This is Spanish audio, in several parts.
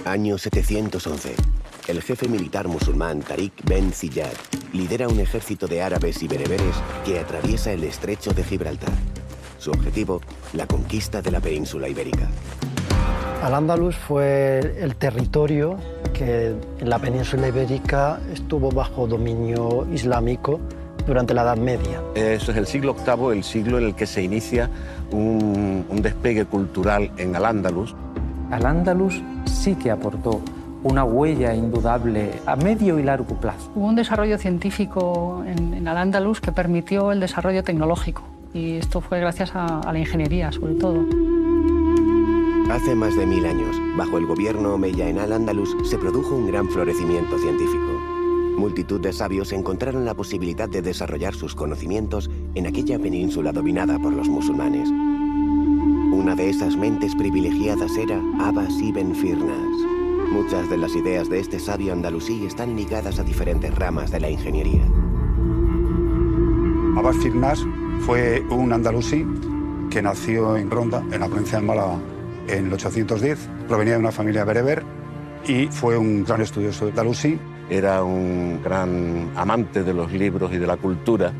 Año 711. El jefe militar musulmán Tariq Ben Ziyad lidera un ejército de árabes y bereberes que atraviesa el estrecho de Gibraltar. Su objetivo, la conquista de la península ibérica. Al-Ándalus fue el territorio que en la península ibérica estuvo bajo dominio islámico durante la Edad Media. Eso es el siglo VIII, el siglo en el que se inicia un despegue cultural en Al-Ándalus. Al-Ándalus sí que aportó una huella indudable a medio y largo plazo. Hubo un desarrollo científico en Al-Ándalus que permitió el desarrollo tecnológico, y esto fue gracias a la ingeniería, sobre todo. Hace más de 1000 años, bajo el gobierno omeya en Al-Ándalus, se produjo un gran florecimiento científico. Multitud de sabios encontraron la posibilidad de desarrollar sus conocimientos en aquella península dominada por los musulmanes. Una de esas mentes privilegiadas era Abbas ibn Firnas. Muchas de las ideas de este sabio andalusí están ligadas a diferentes ramas de la ingeniería. Abbas Firnas fue un andalusí que nació en Ronda, en la provincia de Málaga, en el 810. Provenía de una familia bereber y fue un gran estudioso de andalusí. Era un gran amante de los libros y de la cultura.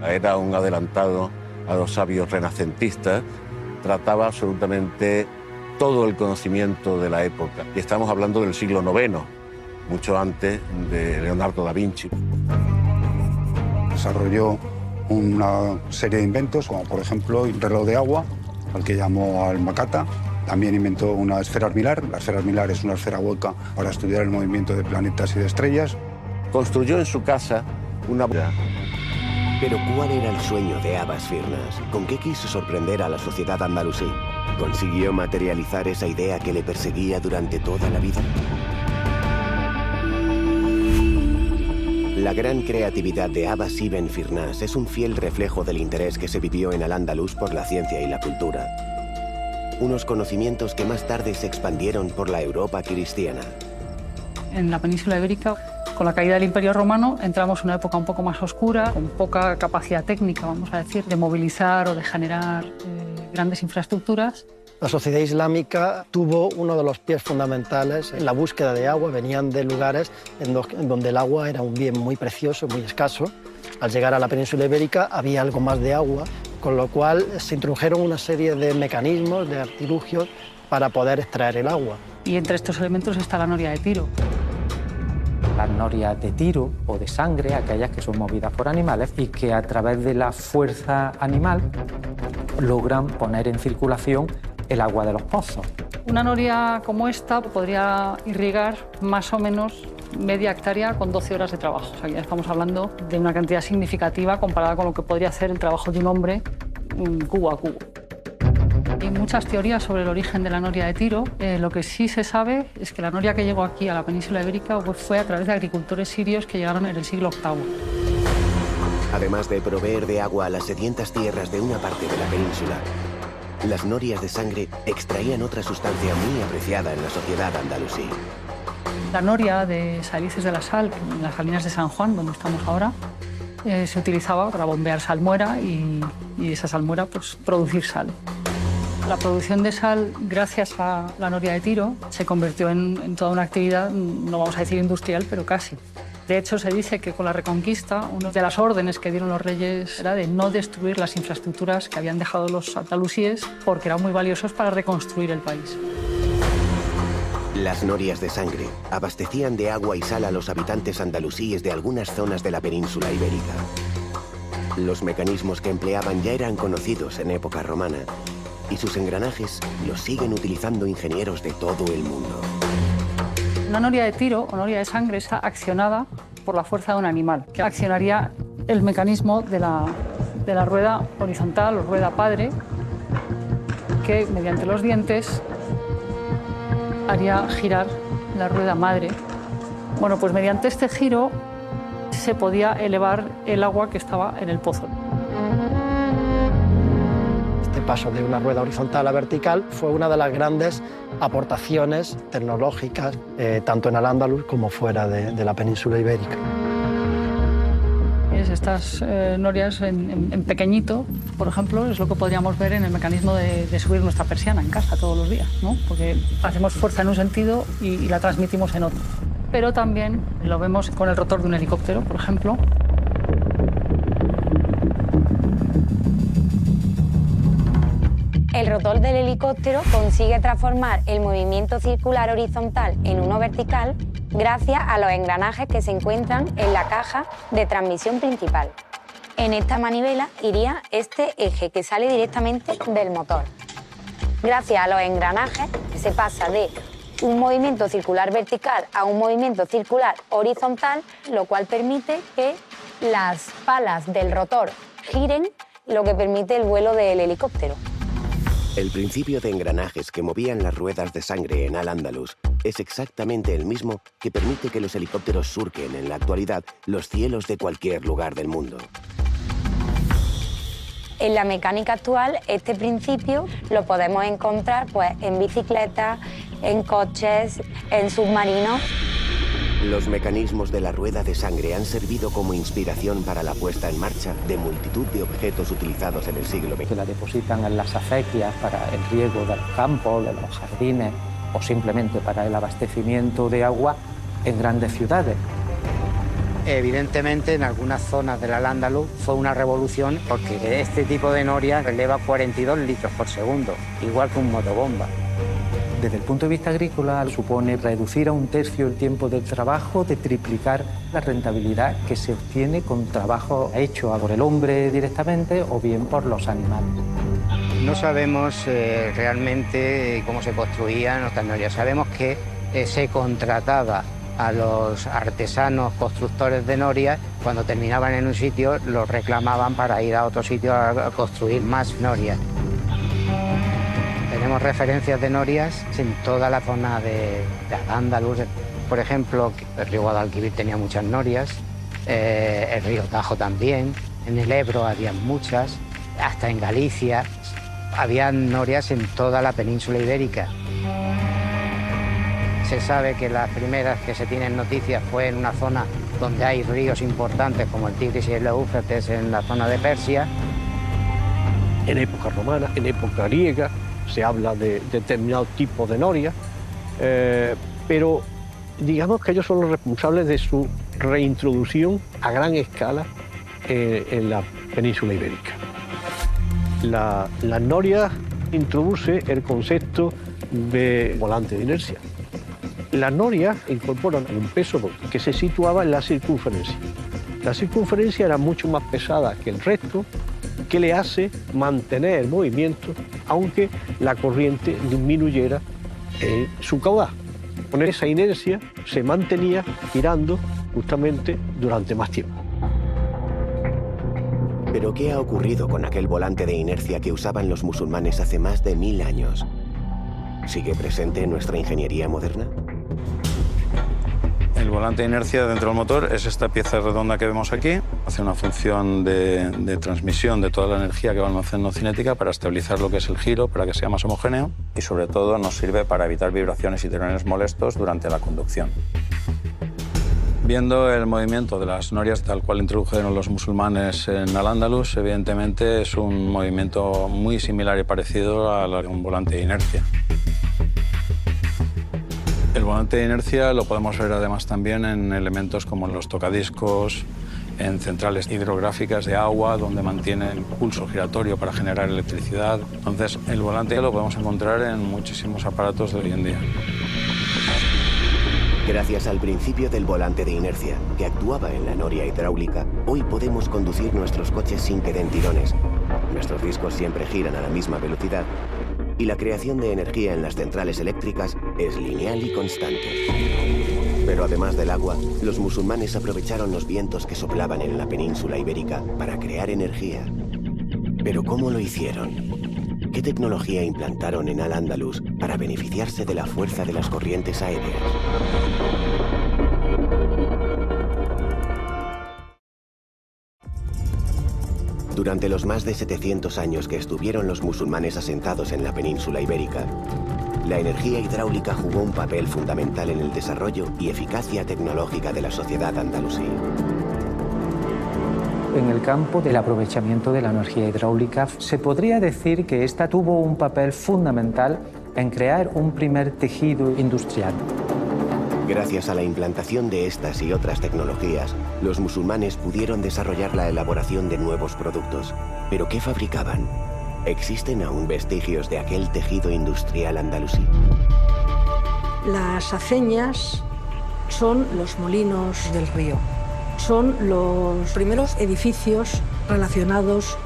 Era un adelantado a los sabios renacentistas. Trataba absolutamente todo el conocimiento de la época. Y estamos hablando del siglo IX, mucho antes de Leonardo da Vinci. Desarrolló una serie de inventos, como por ejemplo el reloj de agua, al que llamó Almacata. También inventó una esfera armilar. La esfera armilar es una esfera hueca para estudiar el movimiento de planetas y de estrellas. Construyó en su casa una... Pero ¿cuál era el sueño de Abbas Firnas? ¿Con qué quiso sorprender a la sociedad andalusí? ¿Consiguió materializar esa idea que le perseguía durante toda la vida? La gran creatividad de Abbas ibn Firnas es un fiel reflejo del interés que se vivió en Al-Ándalus por la ciencia y la cultura. Unos conocimientos que más tarde se expandieron por la Europa cristiana. En la península ibérica, con la caída del Imperio Romano, entramos en una época un poco más oscura, con poca capacidad técnica, vamos a decir, de movilizar o de generar grandes infraestructuras. La sociedad islámica tuvo uno de los pies fundamentales en la búsqueda de agua. Venían de lugares en donde el agua era un bien muy precioso, muy escaso. Al llegar a la península ibérica había algo más de agua, con lo cual se introdujeron una serie de mecanismos, de artilugios, para poder extraer el agua. Y entre estos elementos está la noria de tiro. Las norias de tiro o de sangre, aquellas que son movidas por animales y que a través de la fuerza animal logran poner en circulación el agua de los pozos. Una noria como esta podría irrigar más o menos media hectárea con 12 horas de trabajo. O sea, ya estamos hablando de una cantidad significativa comparada con lo que podría hacer el trabajo de un hombre cubo a cubo. Hay muchas teorías sobre el origen de la noria de tiro. Lo que sí se sabe es que la noria que llegó aquí a la península ibérica fue a través de agricultores sirios que llegaron en el siglo VIII. Además de proveer de agua a las sedientas tierras de una parte de la península, las norias de sangre extraían otra sustancia muy apreciada en la sociedad andalusí. La noria de Salices de la Sal, en las salinas de San Juan, donde estamos ahora, se utilizaba para bombear salmuera y esa salmuera pues, producir sal. La producción de sal, gracias a la noria de tiro, se convirtió en toda una actividad, no vamos a decir industrial, pero casi. De hecho, se dice que con la Reconquista, una de las órdenes que dieron los reyes era de no destruir las infraestructuras que habían dejado los andalusíes porque eran muy valiosos para reconstruir el país. Las norias de sangre abastecían de agua y sal a los habitantes andalusíes de algunas zonas de la península ibérica. Los mecanismos que empleaban ya eran conocidos en época romana y sus engranajes los siguen utilizando ingenieros de todo el mundo. Una noria de tiro o noria de sangre está accionada por la fuerza de un animal, que accionaría el mecanismo de la rueda horizontal o rueda padre, que mediante los dientes haría girar la rueda madre. Bueno, pues mediante este giro se podía elevar el agua que estaba en el pozo. Este paso de una rueda horizontal a vertical fue una de las grandes aportaciones tecnológicas, tanto en Al-Ándalus como fuera de la península ibérica. pues estas norias en pequeñito, por ejemplo, es lo que podríamos ver en el mecanismo de subir nuestra persiana en casa todos los días, ¿no? Porque hacemos fuerza en un sentido y la transmitimos en otro. Pero también lo vemos con el rotor de un helicóptero, por ejemplo. El rotor del helicóptero consigue transformar el movimiento circular horizontal en uno vertical gracias a los engranajes que se encuentran en la caja de transmisión principal. En esta manivela iría este eje que sale directamente del motor. Gracias a los engranajes se pasa de un movimiento circular vertical a un movimiento circular horizontal, lo cual permite que las palas del rotor giren, lo que permite el vuelo del helicóptero. El principio de engranajes que movían las ruedas de sangre en Al-Ándalus es exactamente el mismo que permite que los helicópteros surquen en la actualidad los cielos de cualquier lugar del mundo. En la mecánica actual, este principio lo podemos encontrar pues, en bicicletas, en coches, en submarinos. Los mecanismos de la rueda de sangre han servido como inspiración para la puesta en marcha de multitud de objetos utilizados en el siglo XX. Que la depositan en las acequias para el riego de los campos, de los jardines o simplemente para el abastecimiento de agua en grandes ciudades. Evidentemente, en algunas zonas del Al-Ándalus fue una revolución porque este tipo de noria eleva 42 litros por segundo, igual que un motobomba. Desde el punto de vista agrícola supone reducir a 1/3 el tiempo de trabajo, de triplicar la rentabilidad que se obtiene con trabajo hecho por el hombre directamente o bien por los animales. No sabemos realmente cómo se construían nuestras norias. Sabemos que se contrataba a los artesanos constructores de norias. Cuando terminaban en un sitio, los reclamaban para ir a otro sitio a construir más norias. Tenemos referencias de norias en toda la zona de Al-Ándalus. Por ejemplo, el río Guadalquivir tenía muchas norias, el río Tajo también, en el Ebro había muchas, hasta en Galicia había norias en toda la península ibérica. Se sabe que las primeras que se tienen noticias fue en una zona donde hay ríos importantes como el Tigris y el Éufrates, en la zona de Persia. En época romana, en época griega, se habla de determinados tipos de norias, pero digamos que ellos son los responsables de su reintroducción a gran escala en la península ibérica. La noria introduce el concepto de volante de inercia. Las norias incorporan un peso que se situaba en la circunferencia. La circunferencia era mucho más pesada que el resto, que le hace mantener el movimiento aunque la corriente disminuyera en su caudal. Con esa inercia se mantenía girando justamente durante más tiempo. ¿Pero qué ha ocurrido con aquel volante de inercia que usaban los musulmanes hace más de 1000 años? ¿Sigue presente en nuestra ingeniería moderna? El volante de inercia dentro del motor es esta pieza redonda que vemos aquí. Hace una función de transmisión de toda la energía que va almacenando cinética para estabilizar lo que es el giro, para que sea más homogéneo. Y sobre todo nos sirve para evitar vibraciones y tirones molestos durante la conducción. Viendo el movimiento de las norias tal cual introdujeron los musulmanes en Al-Ándalus, evidentemente es un movimiento muy similar y parecido a un volante de inercia. El volante de inercia lo podemos ver además también en elementos como en los tocadiscos, en centrales hidrográficas de agua, donde mantienen pulso giratorio para generar electricidad. Entonces, el volante lo podemos encontrar en muchísimos aparatos de hoy en día. Gracias al principio del volante de inercia, que actuaba en la noria hidráulica, hoy podemos conducir nuestros coches sin que den tirones. Nuestros discos siempre giran a la misma velocidad y la creación de energía en las centrales eléctricas es lineal y constante. Pero además del agua, los musulmanes aprovecharon los vientos que soplaban en la península ibérica para crear energía. ¿Pero cómo lo hicieron? ¿Qué tecnología implantaron en Al-Ándalus para beneficiarse de la fuerza de las corrientes aéreas? Durante los más de 700 años que estuvieron los musulmanes asentados en la península ibérica, la energía hidráulica jugó un papel fundamental en el desarrollo y eficacia tecnológica de la sociedad andalusí. en el campo del aprovechamiento de la energía hidráulica. Se podría decir que esta tuvo un papel fundamental en crear un primer tejido industrial. Gracias a la implantación de estas y otras tecnologías, los musulmanes pudieron desarrollar la elaboración de nuevos productos. ¿Pero qué fabricaban? ¿Existen aún vestigios de aquel tejido industrial andalusí? Las aceñas son los molinos del río. Son los primeros edificios relacionados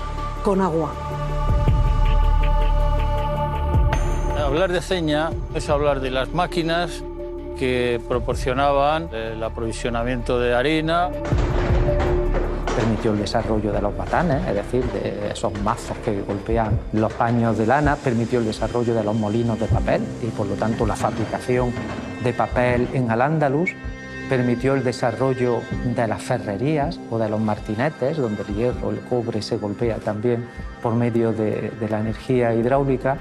con agua. Hablar de aceña es hablar de las máquinas que proporcionaban el aprovisionamiento de harina. Permitió el desarrollo de los batanes, es decir, de esos mazos que golpean los paños de lana, permitió el desarrollo de los molinos de papel y, por lo tanto, la fabricación de papel en Al-Ándalus, permitió el desarrollo de las ferrerías o de los martinetes, donde el hierro, el cobre se golpea también por medio de la energía hidráulica.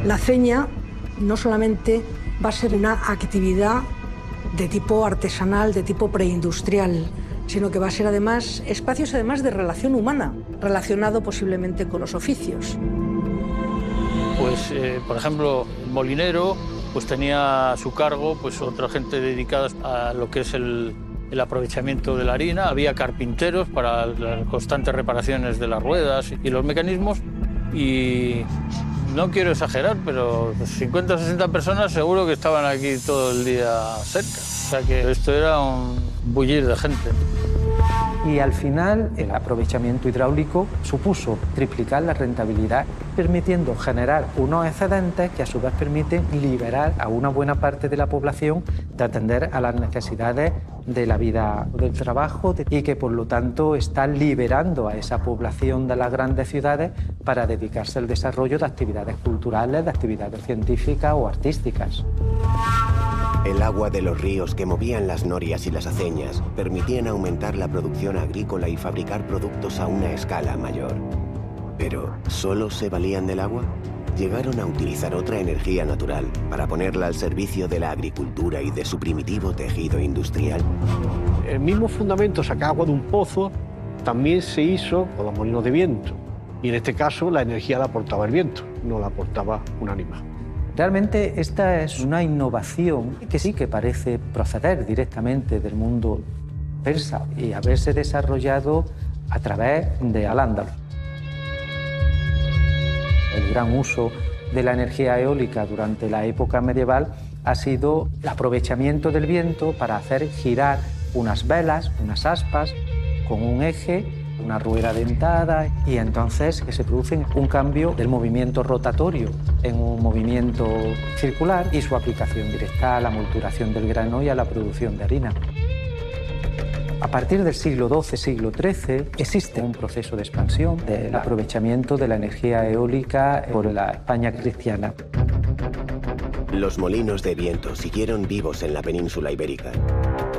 La aceña no solamente va a ser una actividad de tipo artesanal, de tipo preindustrial, sino que va a ser además espacios de relación humana, relacionado posiblemente con los oficios. Pues, por ejemplo, el molinero pues tenía a su cargo pues otra gente dedicada a lo que es el aprovechamiento de la harina. Había carpinteros para las constantes reparaciones de las ruedas y los mecanismos. Y no quiero exagerar, pero 50 o 60 personas seguro que estaban aquí todo el día cerca. O sea que esto era un bullir de gente. Y al final el aprovechamiento hidráulico supuso triplicar la rentabilidad, permitiendo generar unos excedentes que a su vez permiten liberar a una buena parte de la población de atender a las necesidades de la vida del trabajo y que por lo tanto está liberando a esa población de las grandes ciudades para dedicarse al desarrollo de actividades culturales, de actividades científicas o artísticas. El agua de los ríos que movían las norias y las aceñas permitían aumentar la producción agrícola y fabricar productos a una escala mayor. Pero, ¿solo se valían del agua? Llegaron a utilizar otra energía natural para ponerla al servicio de la agricultura y de su primitivo tejido industrial. El mismo fundamento, sacar agua de un pozo, también se hizo con los molinos de viento. Y en este caso la energía la aportaba el viento, no la aportaba un animal. Realmente esta es una innovación que sí que parece proceder directamente del mundo persa y haberse desarrollado a través de Al-Ándalus. El gran uso de la energía eólica durante la época medieval ha sido el aprovechamiento del viento para hacer girar unas velas, unas aspas, con un eje, una rueda dentada, y entonces que se produce un cambio del movimiento rotatorio en un movimiento circular y su aplicación directa a la molturación del grano y a la producción de harina. A partir del siglo XII, siglo XIII, existe un proceso de expansión del aprovechamiento de la energía eólica por la España cristiana. Los molinos de viento siguieron vivos en la península ibérica.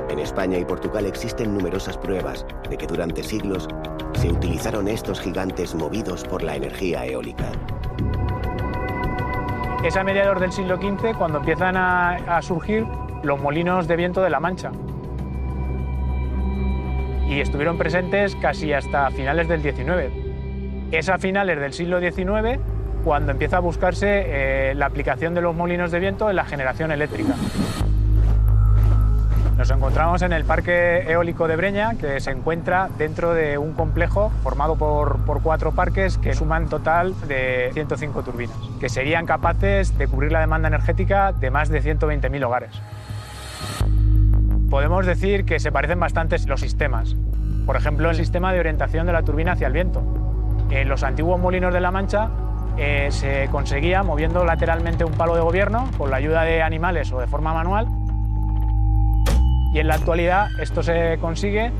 En España y Portugal existen numerosas pruebas de que durante siglos se utilizaron estos gigantes movidos por la energía eólica. Es a mediados del siglo XV cuando empiezan a surgir los molinos de viento de La Mancha. Y estuvieron presentes casi hasta finales del XIX. Es a finales del siglo XIX cuando empieza a buscarse la aplicación de los molinos de viento en la generación eléctrica. Nos encontramos en el Parque Eólico de Breña, que se encuentra dentro de un complejo formado por 4 parques que suman total de 105 turbinas, que serían capaces de cubrir la demanda energética de más de 120.000 hogares. Podemos decir que se parecen bastante los sistemas. Por ejemplo, el sistema de orientación de la turbina hacia el viento. En los antiguos molinos de La Mancha se conseguía moviendo lateralmente un palo de gobierno con la ayuda de animales o de forma manual. Y en la actualidad esto se consigue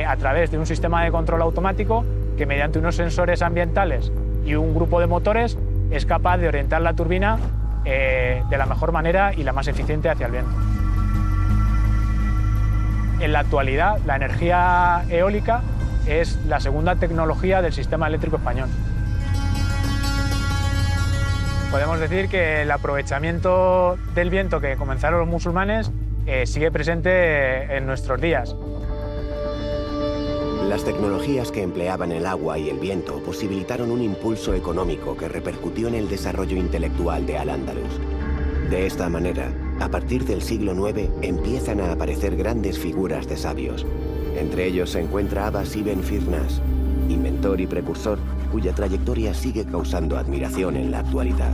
a través de un sistema de control automático que mediante unos sensores ambientales y un grupo de motores es capaz de orientar la turbina de la mejor manera y la más eficiente hacia el viento. En la actualidad la energía eólica es la segunda tecnología del sistema eléctrico español. Podemos decir que el aprovechamiento del viento que comenzaron los musulmanes sigue presente en nuestros días. Las tecnologías que empleaban el agua y el viento posibilitaron un impulso económico que repercutió en el desarrollo intelectual de Al-Ándalus. De esta manera, a partir del siglo IX empiezan a aparecer grandes figuras de sabios. Entre ellos se encuentra Abbas ibn Firnas, inventor y precursor, cuya trayectoria sigue causando admiración en la actualidad.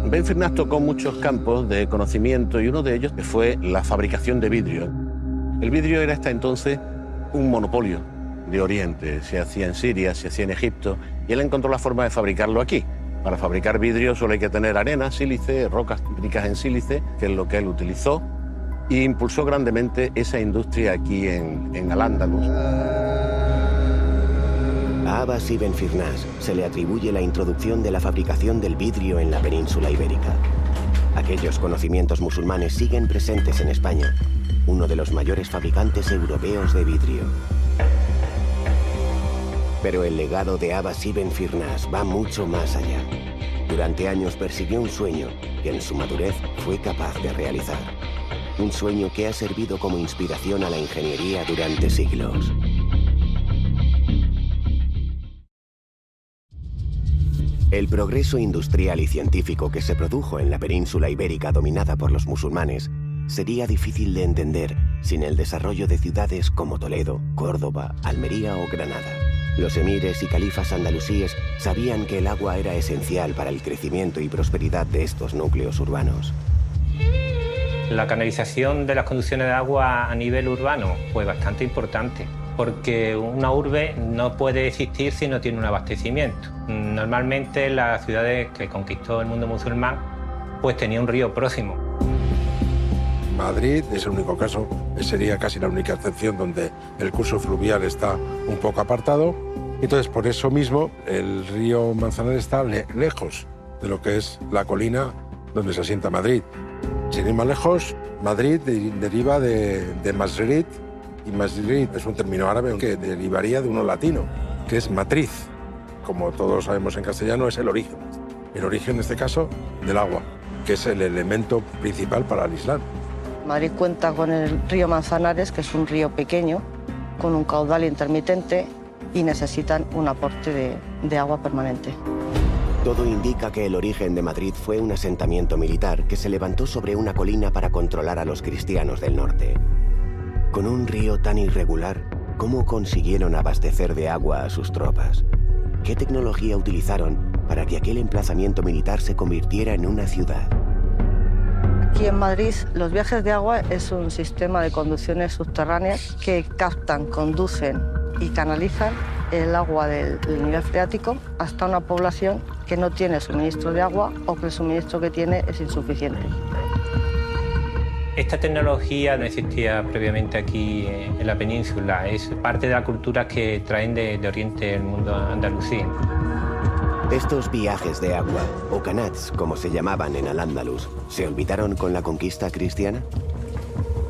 Ben Firnas tocó muchos campos de conocimiento y uno de ellos fue la fabricación de vidrio. El vidrio era hasta entonces un monopolio de Oriente. Se hacía en Siria, se hacía en Egipto, y él encontró la forma de fabricarlo aquí. Para fabricar vidrio solo hay que tener arena, sílice, rocas ricas en sílice, que es lo que él utilizó, e impulsó grandemente esa industria aquí en Al-Ándalus. A Abbas ibn Firnas se le atribuye la introducción de la fabricación del vidrio en la península ibérica. Aquellos conocimientos musulmanes siguen presentes en España, uno de los mayores fabricantes europeos de vidrio. Pero el legado de Abbas ibn Firnas va mucho más allá. Durante años persiguió un sueño que en su madurez fue capaz de realizar. Un sueño que ha servido como inspiración a la ingeniería durante siglos. El progreso industrial y científico que se produjo en la península ibérica dominada por los musulmanes sería difícil de entender sin el desarrollo de ciudades como Toledo, Córdoba, Almería o Granada. Los emires y califas andalusíes sabían que el agua era esencial para el crecimiento y prosperidad de estos núcleos urbanos. La canalización de las conducciones de agua a nivel urbano fue bastante importante, porque una urbe no puede existir si no tiene un abastecimiento. Normalmente las ciudades que conquistó el mundo musulmán pues tenía un río próximo. Madrid es el único caso, sería casi la única excepción donde el curso fluvial está un poco apartado. Entonces, por eso mismo, el río Manzanares está lejos de lo que es la colina donde se asienta Madrid. Sin ir más lejos, Madrid deriva de Masrid, y Masrid es un término árabe que derivaría de uno latino, que es matriz. Como todos sabemos en castellano, es el origen. El origen, en este caso, del agua, que es el elemento principal para el Islam. Madrid cuenta con el río Manzanares, que es un río pequeño, con un caudal intermitente y necesitan un aporte de agua permanente. Todo indica que el origen de Madrid fue un asentamiento militar que se levantó sobre una colina para controlar a los cristianos del norte. Con un río tan irregular, ¿cómo consiguieron abastecer de agua a sus tropas? ¿Qué tecnología utilizaron para que aquel emplazamiento militar se convirtiera en una ciudad? Aquí en Madrid, los viajes de agua es un sistema de conducciones subterráneas que captan, conducen y canalizan el agua del nivel freático hasta una población que no tiene suministro de agua o que el suministro que tiene es insuficiente. Esta tecnología no existía previamente aquí en la península, es parte de la cultura que traen de Oriente el mundo andalusí. Estos viajes de agua, o canats, como se llamaban en Al-Ándalus, ¿se olvidaron con la conquista cristiana?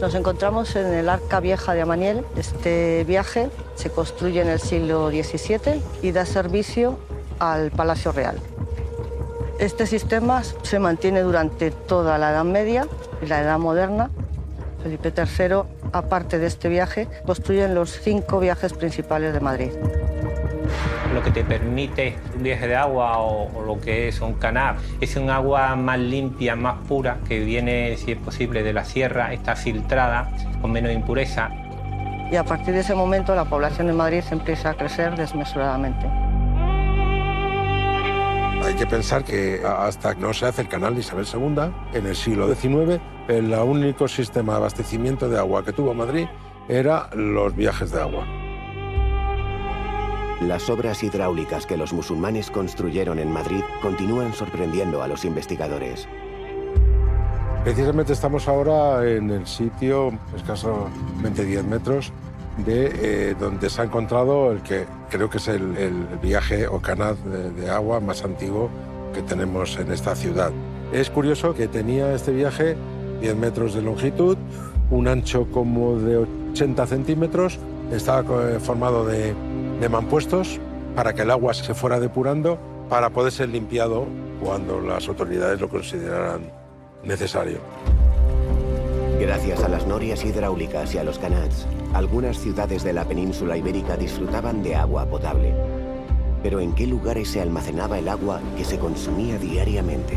Nos encontramos en el Arca Vieja de Amaniel. Este viaje se construye en el siglo XVII y da servicio al Palacio Real. Este sistema se mantiene durante toda la Edad Media y la Edad Moderna. Felipe III, aparte de este viaje, construyen los 5 viajes principales de Madrid. Lo que te permite un viaje de agua o lo que es un canal es un agua más limpia, más pura, que viene, si es posible, de la sierra, está filtrada, con menos impureza. Y a partir de ese momento la población de Madrid empieza a crecer desmesuradamente. Hay que pensar que hasta no se hace el canal de Isabel II, en el siglo XIX, el único sistema de abastecimiento de agua que tuvo Madrid era los viajes de agua. Las obras hidráulicas que los musulmanes construyeron en Madrid continúan sorprendiendo a los investigadores. Precisamente estamos ahora en el sitio, escasamente 10 metros, de donde se ha encontrado el que creo que es el viaje o canal de agua más antiguo que tenemos en esta ciudad. Es curioso que tenía este viaje 10 metros de longitud, un ancho como de 80 centímetros, estaba formado de mampuestos para que el agua se fuera depurando para poder ser limpiado cuando las autoridades lo consideraran necesario. Gracias a las norias hidráulicas y a los canals, algunas ciudades de la península ibérica disfrutaban de agua potable. Pero ¿en qué lugares se almacenaba el agua que se consumía diariamente?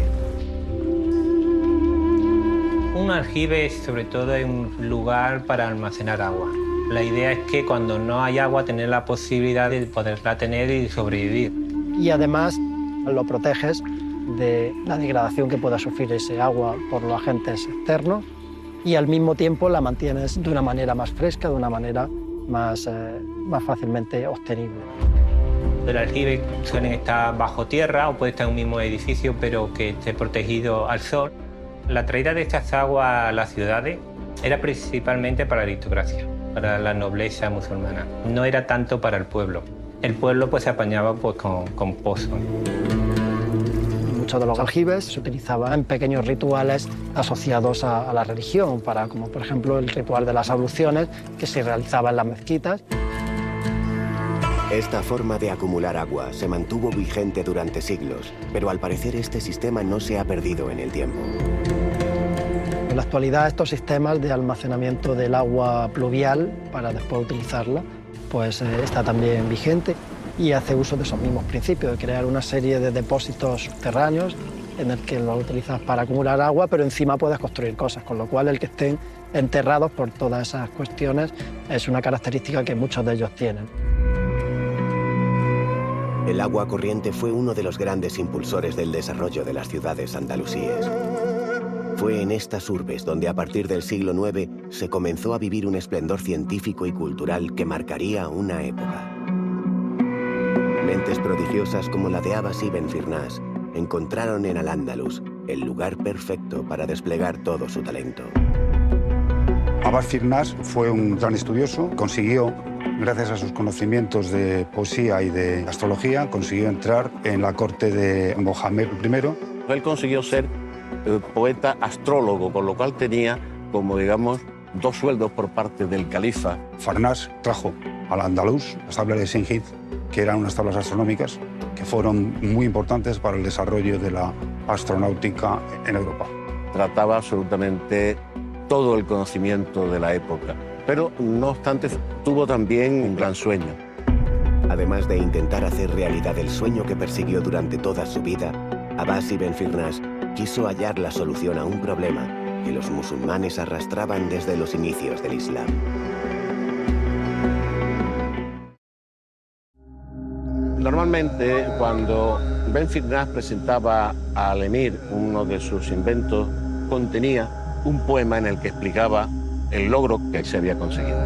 Un aljibe, sobre todo, es un lugar para almacenar agua. La idea es que cuando no hay agua, tener la posibilidad de poderla tener y sobrevivir. Y además lo proteges de la degradación que pueda sufrir ese agua por los agentes externos y al mismo tiempo la mantienes de una manera más fresca, de una manera más fácilmente obtenible. El aljibe suelen estar bajo tierra o puede estar en un mismo edificio, pero que esté protegido al sol. La traída de estas aguas a las ciudades era principalmente para la aristocracia, para la nobleza musulmana. No era tanto para el pueblo. El pueblo pues se apañaba pues, con pozos. Muchos de los aljibes se utilizaban en pequeños rituales asociados a la religión, como por ejemplo el ritual de las abluciones que se realizaba en las mezquitas. Esta forma de acumular agua se mantuvo vigente durante siglos, pero al parecer este sistema no se ha perdido en el tiempo. En la actualidad estos sistemas de almacenamiento del agua pluvial para después utilizarla pues está también vigente y hace uso de esos mismos principios, de crear una serie de depósitos subterráneos en el que los utilizas para acumular agua, pero encima puedes construir cosas, con lo cual el que estén enterrados por todas esas cuestiones es una característica que muchos de ellos tienen. El agua corriente fue uno de los grandes impulsores del desarrollo de las ciudades andalusíes. Fue en estas urbes donde a partir del siglo IX se comenzó a vivir un esplendor científico y cultural que marcaría una época. Mentes prodigiosas como la de Abbas ibn Firnas encontraron en Al-Ándalus el lugar perfecto para desplegar todo su talento. Abbas Firnas fue un gran estudioso, consiguió, gracias a sus conocimientos de poesía y de astrología, consiguió entrar en la corte de Mohamed I. Él consiguió ser poeta astrólogo, con lo cual tenía, como digamos, dos sueldos por parte del califa. Farnás trajo al Andaluz las tablas de Singid, que eran unas tablas astronómicas que fueron muy importantes para el desarrollo de la astronáutica en Europa. Trataba absolutamente todo el conocimiento de la época, pero no obstante tuvo también un gran sueño. Además de intentar hacer realidad el sueño que persiguió durante toda su vida, Abbas ibn Firnas quiso hallar la solución a un problema que los musulmanes arrastraban desde los inicios del Islam. Normalmente, cuando Ben Firnas presentaba al emir uno de sus inventos, contenía un poema en el que explicaba el logro que se había conseguido.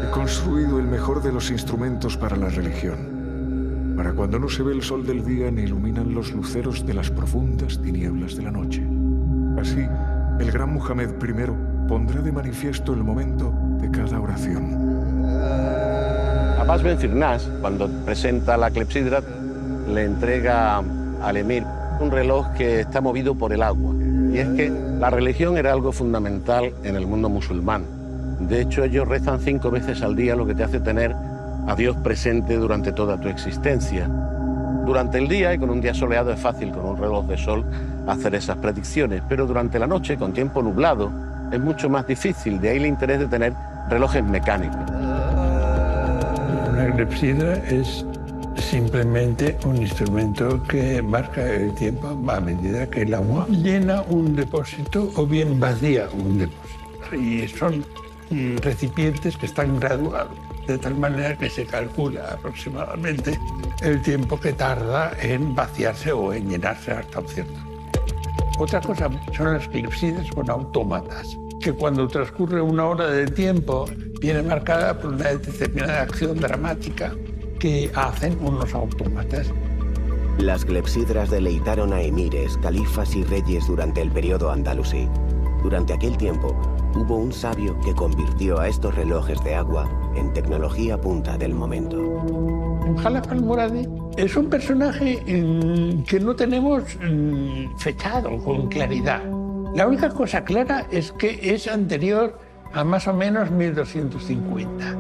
He construido el mejor de los instrumentos para la religión, para cuando no se ve el sol del día ni iluminan los luceros de las profundas tinieblas de la noche. Así, el gran Muhammad I pondrá de manifiesto el momento de cada oración. Abbas Ben Firnas, cuando presenta la clepsidra, le entrega al emir un reloj que está movido por el agua. Y es que la religión era algo fundamental en el mundo musulmán. De hecho, ellos rezan 5 veces al día, lo que te hace tener a Dios presente durante toda tu existencia. Durante el día y con un día soleado es fácil con un reloj de sol hacer esas predicciones, pero durante la noche, con tiempo nublado, es mucho más difícil. De ahí el interés de tener relojes mecánicos. Una clepsidra es simplemente un instrumento que marca el tiempo a medida que el agua llena un depósito o bien vacía un depósito. Y son recipientes que están graduados, de tal manera que se calcula aproximadamente el tiempo que tarda en vaciarse o en llenarse hasta un cierto. Otra cosa son las clepsidras con autómatas, que cuando transcurre una hora de tiempo viene marcada por una determinada acción dramática que hacen unos autómatas. Las clepsidras deleitaron a emires, califas y reyes durante el periodo andalusí. Durante aquel tiempo, hubo un sabio que convirtió a estos relojes de agua en tecnología punta del momento. Jalaf al-Muradi es un personaje que no tenemos fechado con claridad. La única cosa clara es que es anterior a más o menos 1250.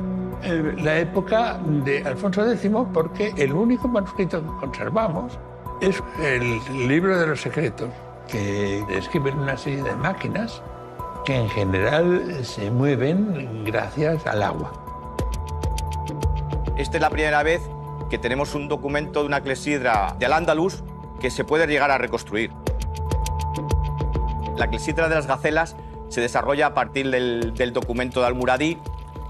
La época de Alfonso X, porque el único manuscrito que conservamos es el libro de los secretos, que describe una serie de máquinas que en general se mueven gracias al agua. Esta es la primera vez que tenemos un documento de una clepsidra de Al-Ándalus que se puede llegar a reconstruir. La clepsidra de las gacelas se desarrolla a partir del documento de Al-Muradí.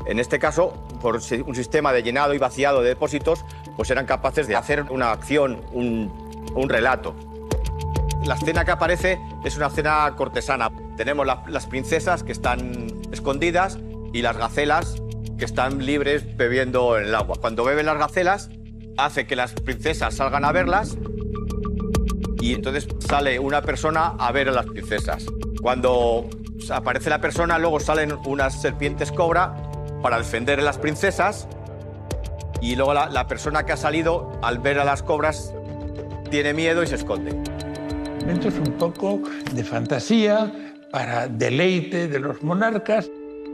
En este caso, por un sistema de llenado y vaciado de depósitos, pues eran capaces de hacer una acción, un relato. La escena que aparece es una escena cortesana. Tenemos las princesas que están escondidas y las gacelas que están libres bebiendo en el agua. Cuando beben las gacelas, hace que las princesas salgan a verlas y entonces sale una persona a ver a las princesas. Cuando aparece la persona, luego salen unas serpientes cobra para defender a las princesas y luego la persona que ha salido, al ver a las cobras, tiene miedo y se esconde. Esto es un poco de fantasía para deleite de los monarcas.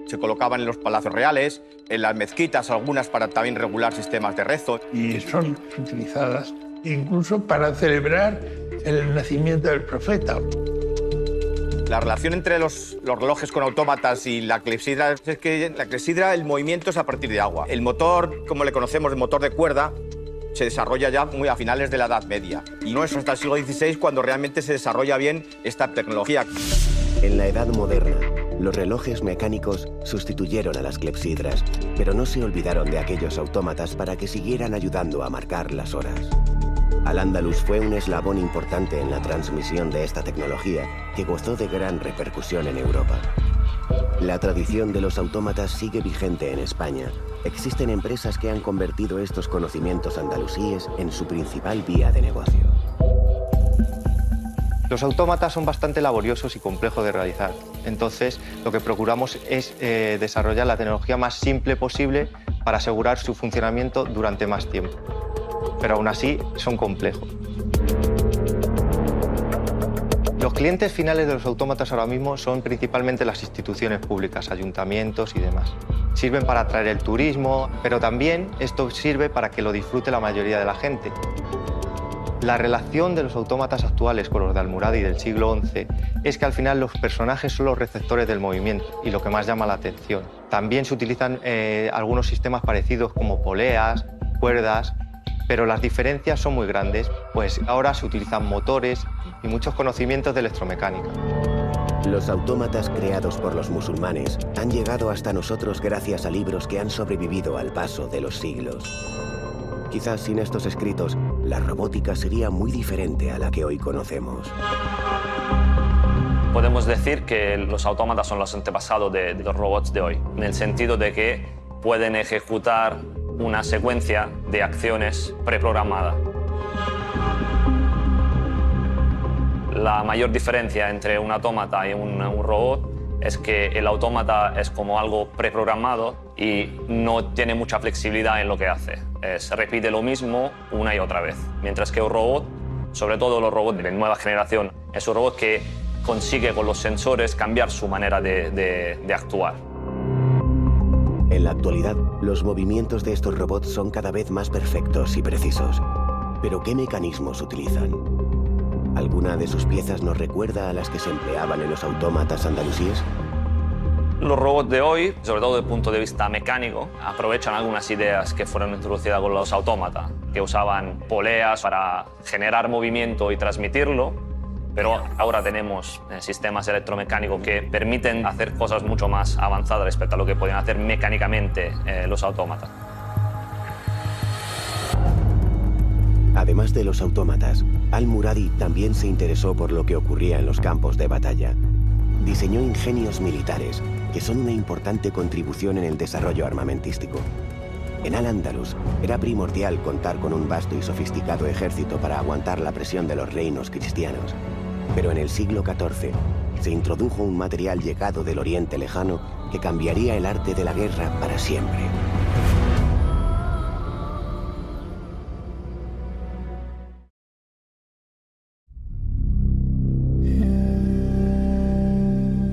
Se colocaban en los palacios reales, en las mezquitas, algunas para también regular sistemas de rezo. Y son utilizadas incluso para celebrar el nacimiento del profeta. La relación entre los relojes con autómatas y la clepsidra es que la clepsidra, el movimiento es a partir de agua. El motor, como le conocemos, el motor de cuerda, se desarrolla ya muy a finales de la Edad Media. Y no es hasta el siglo XVI cuando realmente se desarrolla bien esta tecnología. En la Edad Moderna, los relojes mecánicos sustituyeron a las clepsidras, pero no se olvidaron de aquellos autómatas para que siguieran ayudando a marcar las horas. Al-Ándalus fue un eslabón importante en la transmisión de esta tecnología que gozó de gran repercusión en Europa. La tradición de los autómatas sigue vigente en España. Existen empresas que han convertido estos conocimientos andalusíes en su principal vía de negocio. Los autómatas son bastante laboriosos y complejos de realizar. Entonces, lo que procuramos es desarrollar la tecnología más simple posible para asegurar su funcionamiento durante más tiempo. Pero aún así, son complejos. Los clientes finales de los autómatas ahora mismo son principalmente las instituciones públicas, ayuntamientos y demás. Sirven para atraer el turismo, pero también esto sirve para que lo disfrute la mayoría de la gente. La relación de los autómatas actuales con los de Al-Muradí del siglo XI es que al final los personajes son los receptores del movimiento y lo que más llama la atención. También se utilizan algunos sistemas parecidos como poleas, cuerdas, pero las diferencias son muy grandes, pues ahora se utilizan motores y muchos conocimientos de electromecánica. Los autómatas creados por los musulmanes han llegado hasta nosotros gracias a libros que han sobrevivido al paso de los siglos. Quizás sin estos escritos, la robótica sería muy diferente a la que hoy conocemos. Podemos decir que los autómatas son los antepasados de los robots de hoy, en el sentido de que pueden ejecutar una secuencia de acciones preprogramada. La mayor diferencia entre un autómata y un robot es que el autómata es como algo preprogramado y no tiene mucha flexibilidad en lo que hace. Se repite lo mismo una y otra vez. Mientras que un robot, sobre todo los robots de nueva generación, es un robot que consigue con los sensores cambiar su manera de actuar. En la actualidad, los movimientos de estos robots son cada vez más perfectos y precisos. ¿Pero qué mecanismos utilizan? ¿Alguna de sus piezas nos recuerda a las que se empleaban en los autómatas andalusíes? Los robots de hoy, sobre todo desde el punto de vista mecánico, aprovechan algunas ideas que fueron introducidas con los autómatas, que usaban poleas para generar movimiento y transmitirlo, pero ahora tenemos sistemas electromecánicos que permiten hacer cosas mucho más avanzadas respecto a lo que pueden hacer mecánicamente los autómatas. Además de los autómatas, Al-Muradí también se interesó por lo que ocurría en los campos de batalla. Diseñó ingenios militares, que son una importante contribución en el desarrollo armamentístico. En Al-Ándalus era primordial contar con un vasto y sofisticado ejército para aguantar la presión de los reinos cristianos. Pero en el siglo XIV se introdujo un material llegado del Oriente Lejano que cambiaría el arte de la guerra para siempre.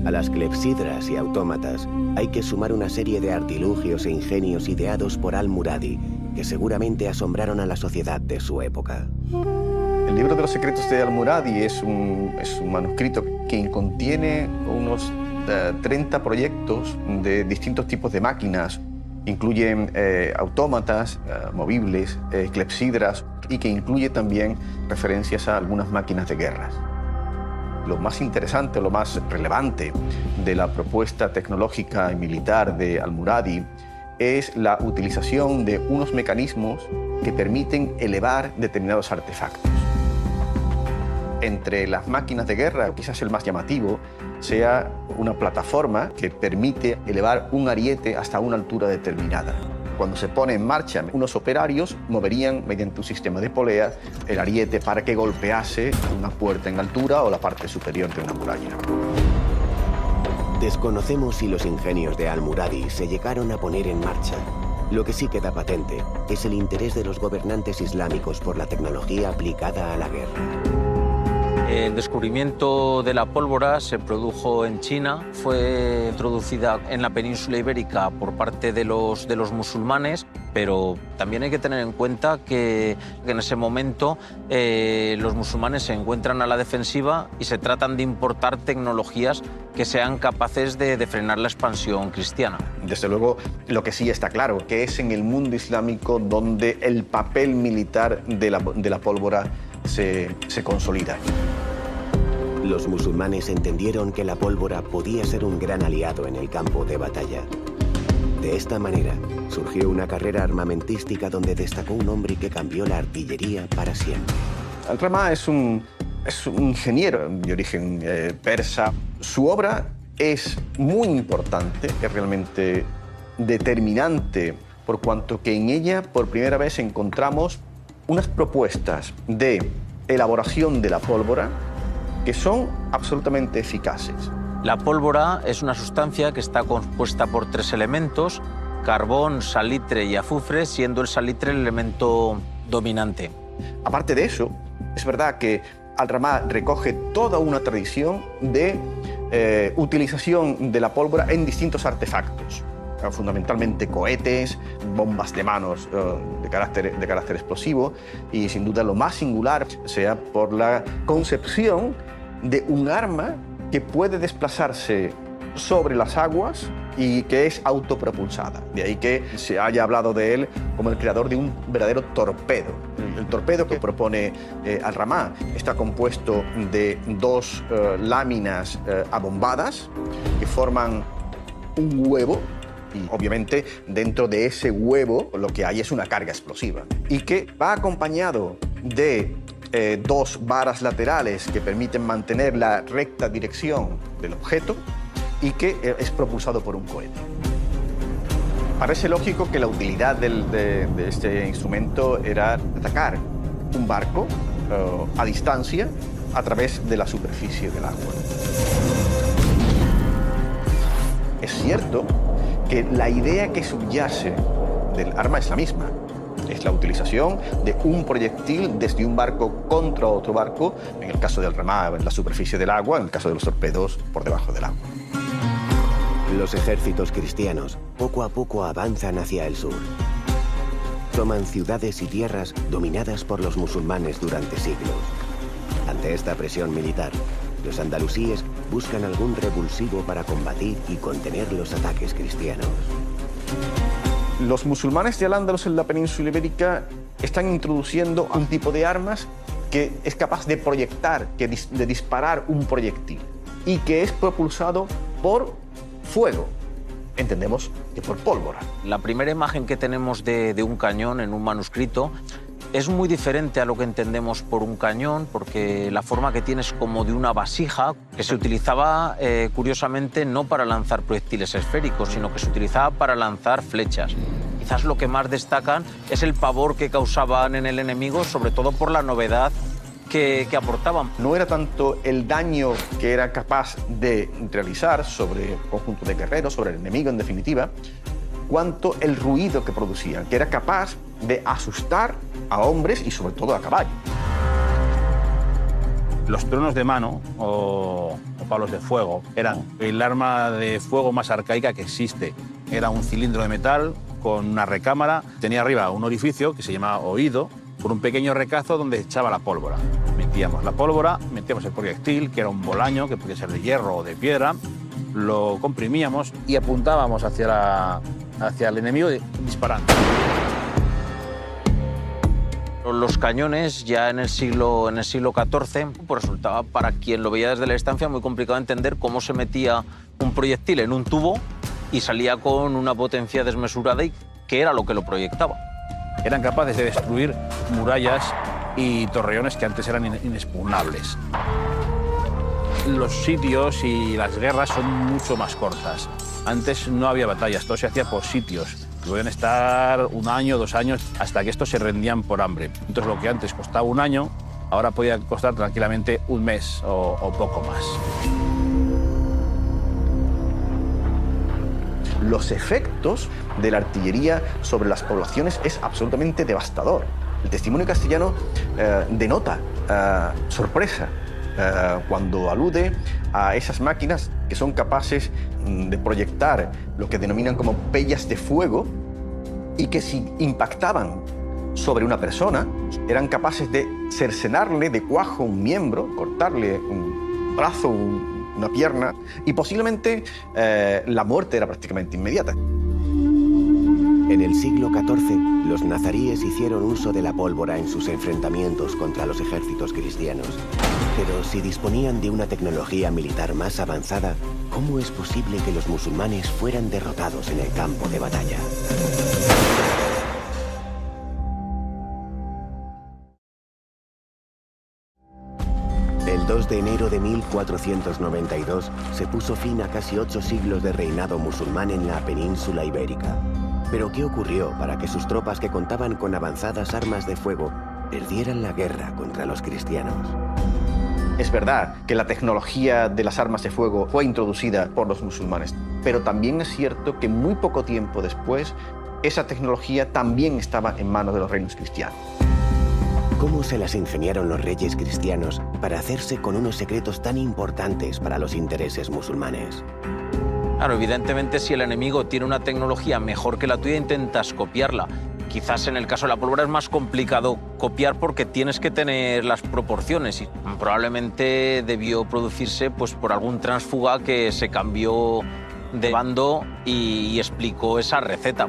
A las clepsidras y autómatas hay que sumar una serie de artilugios e ingenios ideados por Al-Muradí, que seguramente asombraron a la sociedad de su época. El libro de los secretos de Al-Muradí es un manuscrito que contiene unos 30 proyectos de distintos tipos de máquinas. Incluyen autómatas, movibles, clepsidras y que incluye también referencias a algunas máquinas de guerra. Lo más interesante, lo más relevante de la propuesta tecnológica y militar de Al-Muradi es la utilización de unos mecanismos que permiten elevar determinados artefactos. Entre las máquinas de guerra, quizás el más llamativo sea una plataforma que permite elevar un ariete hasta una altura determinada. Cuando se pone en marcha, unos operarios moverían mediante un sistema de poleas el ariete para que golpease una puerta en altura o la parte superior de una muralla. Desconocemos si los ingenios de Al-Muradi se llegaron a poner en marcha. Lo que sí queda patente es el interés de los gobernantes islámicos por la tecnología aplicada a la guerra. El descubrimiento de la pólvora se produjo en China, fue introducida en la península ibérica por parte de los musulmanes, pero también hay que tener en cuenta que en ese momento los musulmanes se encuentran a la defensiva y se tratan de importar tecnologías que sean capaces de frenar la expansión cristiana. Desde luego, lo que sí está claro, que es en el mundo islámico donde el papel militar de la pólvora se consolida. Los musulmanes entendieron que la pólvora podía ser un gran aliado en el campo de batalla. De esta manera, surgió una carrera armamentística donde destacó un hombre que cambió la artillería para siempre. Al-Ramá es un ingeniero de origen persa. Su obra es muy importante, es realmente determinante, por cuanto que en ella por primera vez encontramos unas propuestas de elaboración de la pólvora que son absolutamente eficaces. La pólvora es una sustancia que está compuesta por 3 elementos: carbón, salitre y azufre, siendo el salitre el elemento dominante. Aparte de eso, es verdad que Al-Ramá recoge toda una tradición de utilización de la pólvora en distintos artefactos, fundamentalmente cohetes, bombas de manos de carácter explosivo, y sin duda lo más singular sea por la concepción de un arma que puede desplazarse sobre las aguas y que es autopropulsada. De ahí que se haya hablado de él como el creador de un verdadero torpedo. El torpedo que propone Al-Ramá está compuesto de 2 láminas abombadas que forman un huevo, y obviamente dentro de ese huevo lo que hay es una carga explosiva, y que va acompañado de 2 varas laterales que permiten mantener la recta dirección del objeto y que es propulsado por un cohete. Parece lógico que la utilidad de este instrumento era atacar un barco a distancia a través de la superficie del agua. Es cierto que la idea que subyace del arma es la misma. Es la utilización de un proyectil desde un barco contra otro barco, en el caso del Al-Ramá en la superficie del agua, en el caso de los torpedos por debajo del agua. Los ejércitos cristianos poco a poco avanzan hacia el sur. Toman ciudades y tierras dominadas por los musulmanes durante siglos. Ante esta presión militar, los andalusíes buscan algún revulsivo para combatir y contener los ataques cristianos. Los musulmanes de Al-Ándalus en la península ibérica están introduciendo un tipo de armas que es capaz de proyectar, de disparar un proyectil y que es propulsado por fuego. Entendemos que por pólvora. La primera imagen que tenemos de un cañón en un manuscrito es muy diferente a lo que entendemos por un cañón, porque la forma que tiene es como de una vasija que se utilizaba, curiosamente, no para lanzar proyectiles esféricos, sino que se utilizaba para lanzar flechas. Quizás lo que más destacan es el pavor que causaban en el enemigo, sobre todo por la novedad que aportaban. No era tanto el daño que era capaz de realizar sobre un conjunto de guerreros, sobre el enemigo en definitiva, cuanto el ruido que producían, que era capaz de asustar a hombres y sobre todo a caballo. Los tronos de mano o palos de fuego eran el arma de fuego más arcaica que existe. Era un cilindro de metal con una recámara, tenía arriba un orificio que se llamaba oído, por un pequeño recazo donde echaba la pólvora. Metíamos la pólvora, metíamos el proyectil, que era un bolaño, que podía ser de hierro o de piedra, lo comprimíamos y apuntábamos hacia el enemigo disparando. Los cañones ya en el siglo XIV pues resultaba para quien lo veía desde la distancia muy complicado entender cómo se metía un proyectil en un tubo y salía con una potencia desmesurada y qué era lo que lo proyectaba. Eran capaces de destruir murallas y torreones que antes eran inexpugnables. Los sitios y las guerras son mucho más cortas. Antes no había batallas, todo se hacía por sitios. Podían estar 1 año, 2 años, hasta que estos se rendían por hambre. Entonces lo que antes costaba 1 año, ahora podía costar tranquilamente 1 mes o poco más. Los efectos de la artillería sobre las poblaciones es absolutamente devastador. El testimonio castellano denota sorpresa cuando alude a esas máquinas que son capaces de proyectar lo que denominan como pellas de fuego y que si impactaban sobre una persona eran capaces de cercenarle de cuajo un miembro, cortarle un brazo, una pierna y posiblemente la muerte era prácticamente inmediata. En el siglo XIV, los nazaríes hicieron uso de la pólvora en sus enfrentamientos contra los ejércitos cristianos. Pero si disponían de una tecnología militar más avanzada, ¿cómo es posible que los musulmanes fueran derrotados en el campo de batalla? El 2 de enero de 1492 se puso fin a casi 8 siglos de reinado musulmán en la península ibérica. Pero ¿qué ocurrió para que sus tropas, que contaban con avanzadas armas de fuego, perdieran la guerra contra los cristianos? Es verdad que la tecnología de las armas de fuego fue introducida por los musulmanes, pero también es cierto que muy poco tiempo después esa tecnología también estaba en manos de los reinos cristianos. ¿Cómo se las ingeniaron los reyes cristianos para hacerse con unos secretos tan importantes para los intereses musulmanes? Claro, evidentemente si el enemigo tiene una tecnología mejor que la tuya, intentas copiarla. Quizás en el caso de la pólvora es más complicado copiar porque tienes que tener las proporciones y probablemente debió producirse pues, por algún tránsfuga que se cambió de bando y explicó esa receta.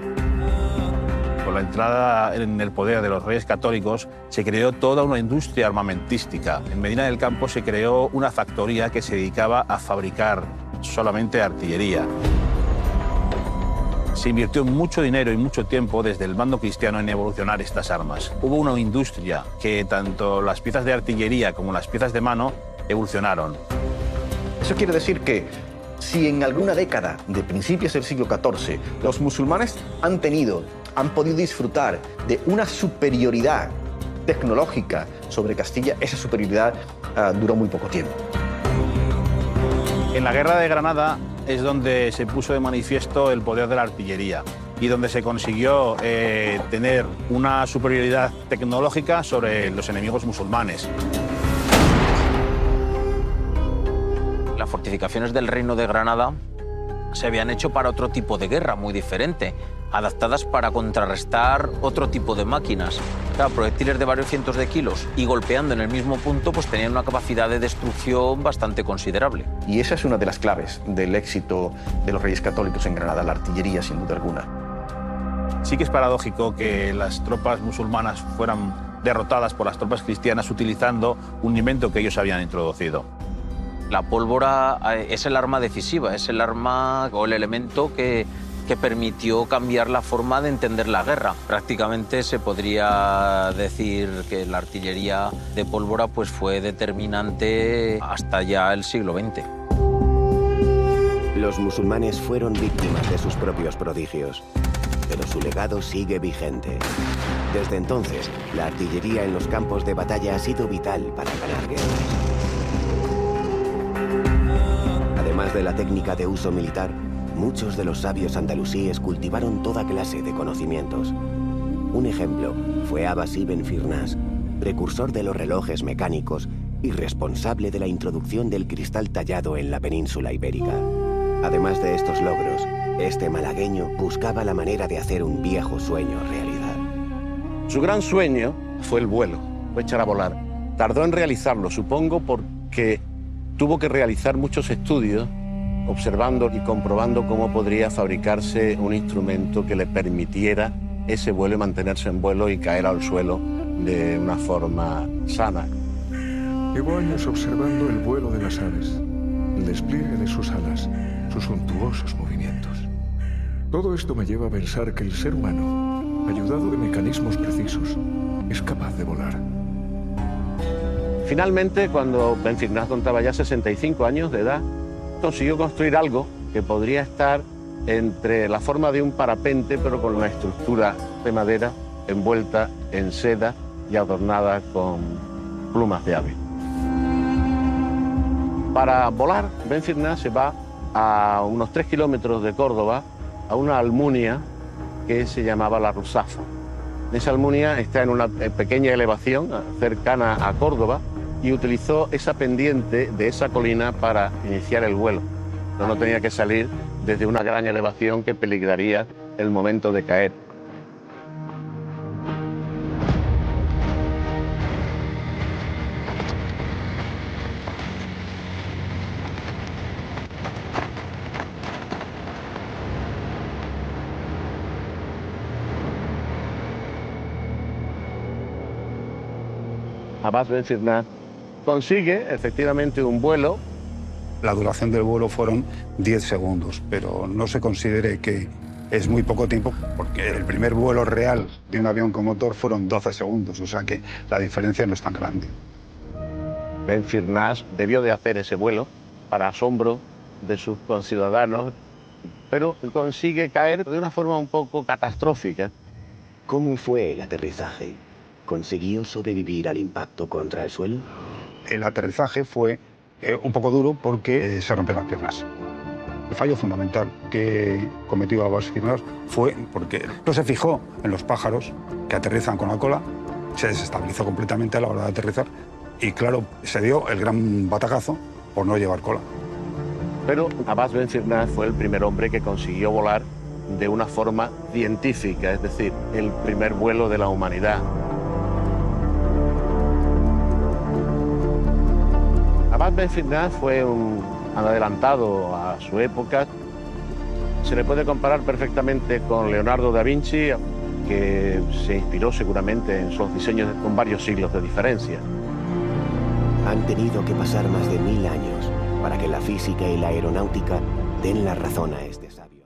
Con la entrada en el poder de los reyes católicos se creó toda una industria armamentística. En Medina del Campo se creó una factoría que se dedicaba a fabricar solamente artillería. Se invirtió mucho dinero y mucho tiempo desde el bando cristiano en evolucionar estas armas. Hubo una industria que tanto las piezas de artillería como las piezas de mano evolucionaron. Eso quiere decir que si en alguna década de principios del siglo XIV los musulmanes han podido disfrutar de una superioridad tecnológica sobre Castilla, esa superioridad duró muy poco tiempo. En la Guerra de Granada es donde se puso de manifiesto el poder de la artillería y donde se consiguió tener una superioridad tecnológica sobre los enemigos musulmanes. Las fortificaciones del Reino de Granada se habían hecho para otro tipo de guerra muy diferente, adaptadas para contrarrestar otro tipo de máquinas. Claro, proyectiles de varios cientos de kilos y golpeando en el mismo punto pues tenían una capacidad de destrucción bastante considerable. Y esa es una de las claves del éxito de los reyes católicos en Granada, la artillería sin duda alguna. Sí que es paradójico que las tropas musulmanas fueran derrotadas por las tropas cristianas utilizando un invento que ellos habían introducido. La pólvora es el arma decisiva, es el arma o el elemento que permitió cambiar la forma de entender la guerra. Prácticamente se podría decir que la artillería de pólvora pues, fue determinante hasta ya el siglo XX. Los musulmanes fueron víctimas de sus propios prodigios, pero su legado sigue vigente. Desde entonces, la artillería en los campos de batalla ha sido vital para ganar guerras. Además de la técnica de uso militar, muchos de los sabios andalusíes cultivaron toda clase de conocimientos. Un ejemplo fue Abbas ibn Firnas, precursor de los relojes mecánicos y responsable de la introducción del cristal tallado en la península ibérica. Además de estos logros, este malagueño buscaba la manera de hacer un viejo sueño realidad. Su gran sueño fue el vuelo, fue echar a volar. Tardó en realizarlo, supongo, porque tuvo que realizar muchos estudios observando y comprobando cómo podría fabricarse un instrumento que le permitiera ese vuelo y mantenerse en vuelo y caer al suelo de una forma sana. Llevo años observando el vuelo de las aves, el despliegue de sus alas, sus suntuosos movimientos. Todo esto me lleva a pensar que el ser humano, ayudado de mecanismos precisos, es capaz de volar. Finalmente, cuando Ben Firnas contaba ya 65 años de edad, consiguió construir algo que podría estar entre la forma de un parapente, pero con una estructura de madera envuelta en seda y adornada con plumas de ave. Para volar, Ben Firnas se va a unos 3 kilómetros de Córdoba, a una almunia que se llamaba La Ruzafa. Esa almunia está en una pequeña elevación cercana a Córdoba y utilizó esa pendiente de esa colina para iniciar el vuelo. No tenía que salir desde una gran elevación que peligraría el momento de caer. Abbas Ben Firnas consigue efectivamente un vuelo. La duración del vuelo fueron 10 segundos, pero no se considere que es muy poco tiempo, porque el primer vuelo real de un avión con motor fueron 12 segundos, o sea que la diferencia no es tan grande. Ben Firnas debió de hacer ese vuelo para asombro de sus conciudadanos, pero consigue caer de una forma un poco catastrófica. ¿Cómo fue el aterrizaje? ¿Consiguió sobrevivir al impacto contra el suelo? El aterrizaje fue un poco duro porque se rompieron las piernas. El fallo fundamental que cometió Abbas Firnas fue porque no se fijó en los pájaros que aterrizan con la cola, se desestabilizó completamente a la hora de aterrizar y, claro, se dio el gran batacazo por no llevar cola. Pero Abbas Ben Firnas fue el primer hombre que consiguió volar de una forma científica, es decir, el primer vuelo de la humanidad. Abbas Ben Firnas fue un adelantado a su época. Se le puede comparar perfectamente con Leonardo da Vinci, que se inspiró seguramente en sus diseños con varios siglos de diferencia. Han tenido que pasar más de 1000 años para que la física y la aeronáutica den la razón a este sabio.